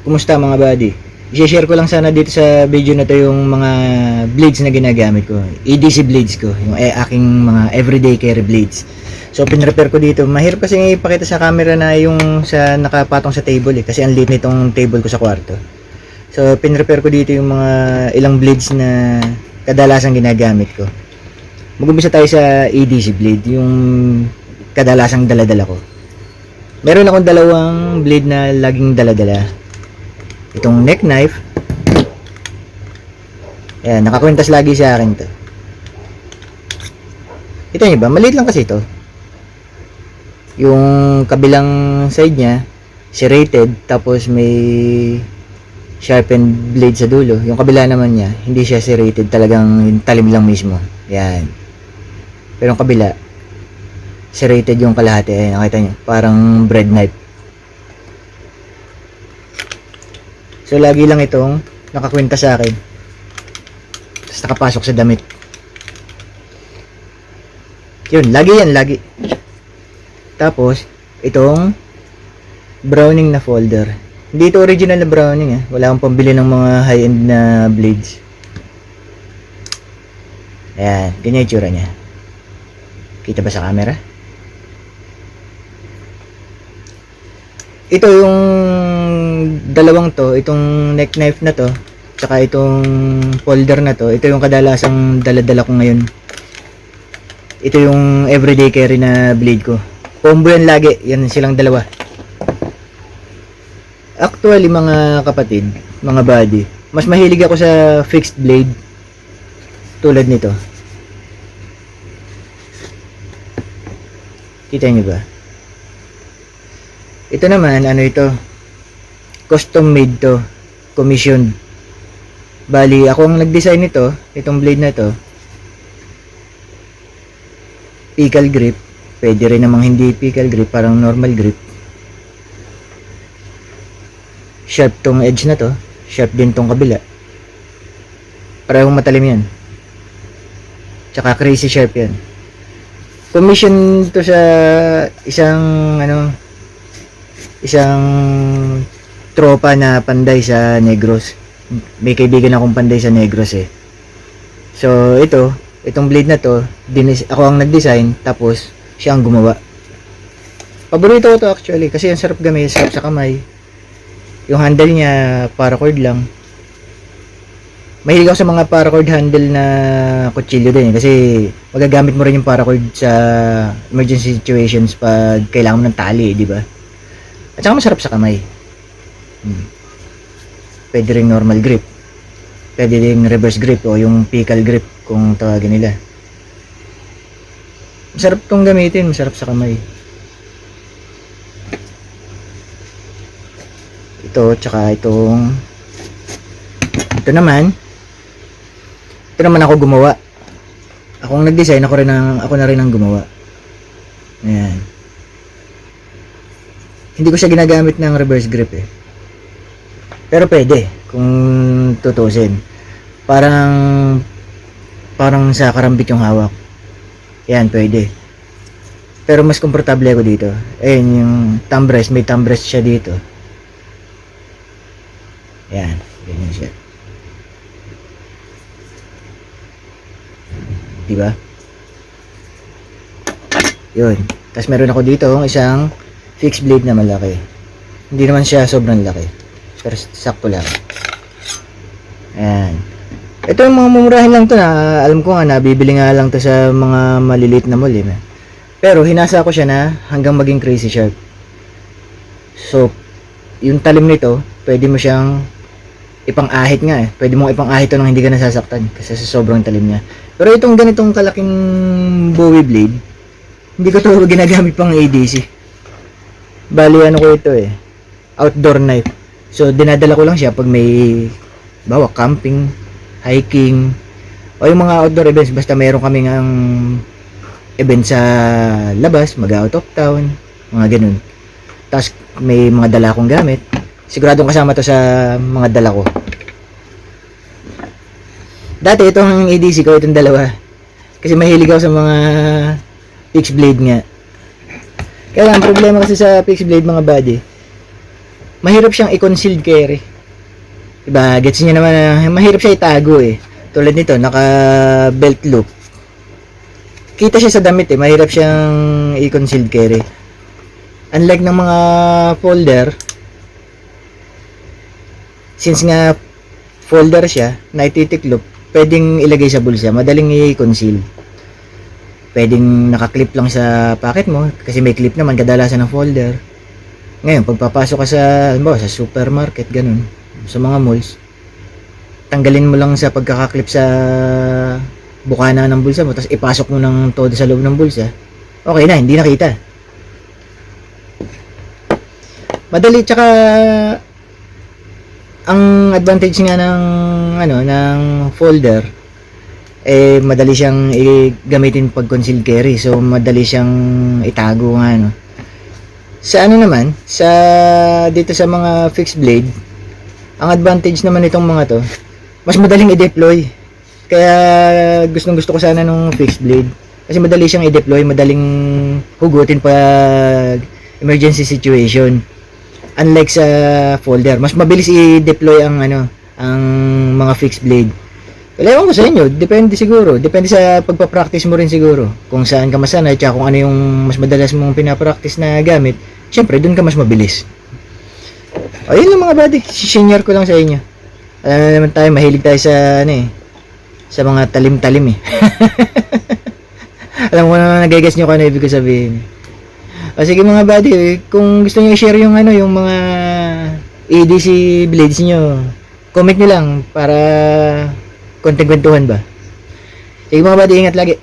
Kumusta mga buddy? I-share ko lang sana dito sa video na to yung mga blades na ginagamit ko. EDC blades ko, yung aking mga everyday carry blades. So pinrepair ko dito. Mahirap kasi ipakita sa camera na yung sa nakapatong sa table kasi ang liit nitong table ko sa kwarto. So pinrepair ko dito yung mga ilang blades na kadalasan ginagamit ko. Mag-umpisa tayo sa EDC blade, yung kadalasang daladala ko. Meron akong dalawang blade na laging daladala. Itong neck knife. Ayan, nakakwintas lagi sa akin to. Kita niyo ba? Maliit lang kasi ito. Yung kabilang side niya, serrated, tapos may sharpened blade sa dulo. Yung kabila naman niya, hindi siya serrated, talagang talim lang mismo. Ayan. Pero yung kabila, serrated yung kalahati. Ayan, nakita niyo, parang bread knife. So lagi lang itong nakakwenta sa akin. Tapos nakapasok sa damit. Yun, lagi yan, lagi. Tapos, itong Browning na folder. Hindi ito original na Browning eh. Wala akong pambili ng mga high-end na blades. Ayan, ganyan yung tsura niya. Kita ba sa camera? Ito yung dalawang to, itong neck knife na to, tsaka itong folder na to, ito yung kadalasang daladala ko ngayon. Ito yung everyday carry na blade ko. Combo yan lagi, yan silang dalawa. Actually mga kapatid, mga buddy, mas mahilig ako sa fixed blade tulad nito. Kita nyo ba? Ito naman, ano ito? Custom made to. Commissioned. Bali, ako ang nag-design nito. Itong blade na to. Pickle grip. Pwede rin namang hindi pickle grip. Parang normal grip. Sharp tong edge na to. Sharp din tong kabila. Parehong matalim yan. Tsaka crazy sharp yan. Commission to sa isang isang tropa na panday sa Negros. May kaibigan akong panday sa Negros eh. So itong blade na to, ako ang nag-design, tapos siya ang gumawa. Paborito ko to actually kasi ang sarap gamit, sarap sa kamay. Yung handle niya paracord lang. Mahilig ako sa mga paracord handle na kutsilyo din eh, kasi magagamit mo rin yung paracord sa emergency situations pag kailangan mo ng tali, di ba? At saka masarap sa kamay. Pwede rin normal grip. Pwede rin reverse grip o yung pickle grip kung tawagin nila. Masarap tong gamitin, masarap sa kamay. Ito, tsaka ito naman ako gumawa. Ako ang nag-design, ako na rin ang gumawa. Ayan. Hindi ko siya ginagamit ng reverse grip eh. Pero pwede kung tutusin. Parang sa karambit yung hawak. Yan, pwede. Pero mas komportable ako dito. Ayun, yung thumb rest, may thumb rest siya dito. Yan, ganyan siya. Diba? Yun. Tapos meron ako dito isang fixed blade na malaki. Hindi naman siya sobrang laki. Pero sakto lang. Ayan. Ito yung mga mumurahin lang to na alam ko nga nabibili nga lang to sa mga maliliit na mall eh. Pero hinasa ko siya na hanggang maging crazy sharp. So, yung talim nito, pwede mo siyang ipang-ahit nga eh. Pwede mong ipang-ahit to nang hindi ka nasasaktan kasi sa sobrang talim niya. Pero itong ganitong kalaking Bowie blade, hindi ko to ginagamit pang ADC. Bali ano ko ito eh, outdoor knife. So dinadala ko lang siya pag may bawa camping, hiking, o yung mga outdoor events. Basta mayroon kaming ang event sa labas, mag-out of town, mga ganun. Tapos may mga dala akong gamit. Siguradong kasama to sa mga dala ko. Dati itong ADC ko, itong dalawa. Kasi mahilig ako sa mga fixed blade nga. Kaya ang problema kasi sa fixed blade mga buddy, mahirap siyang i-concealed carry. Diba? Gets niyo naman na mahirap siya itago eh. Tulad nito, naka belt loop. Kita siya sa damit eh, mahirap siyang i-concealed carry. Unlike ng mga folder, since nga folder siya, na ititiklop, pwedeng ilagay sa bulsa, madaling i-conceal. Pwedeng nakaklip lang sa pocket mo, kasi may clip naman kadalasan ng folder. Ngayon, pagpapasok ka sa, halimbawa, sa supermarket, ganun, sa mga malls, tanggalin mo lang sa pagkakaklip sa bukana ng bulsa mo, tapos ipasok mo ng todo sa loob ng bulsa, okay na, hindi nakita. Madali, tsaka ang advantage nga ng ng folder eh madali siyang gamitin pag concealed carry, so madali siyang itago nga sa naman sa dito sa mga fixed blade, ang advantage naman nitong mga to, mas madaling i-deploy. Kaya gustong-gusto ko sana nung fixed blade kasi madali siyang i-deploy, madaling hugutin pag emergency situation. Unlike sa folder, mas mabilis i-deploy ang ang mga fixed blade. Well, ewan ko sa inyo, depende siguro. Depende sa pagpa-practice mo rin siguro. Kung saan ka masanay, tsaka kung ano yung mas madalas mong pinapractice na gamit, syempre, dun ka mas mabilis. Ayun lang mga buddy, senior ko lang sa inyo. Alam na naman tayo, mahilig tayo sa sa mga talim-talim eh. Alam ko na nagigets nyo kung ano ibig ko sabihin. O sige mga buddy, kung gusto niyo i-share yung yung mga ADC blades niyo, comment niyo lang para konting kwentuhan ba. Sige mga buddy, ingat lagi.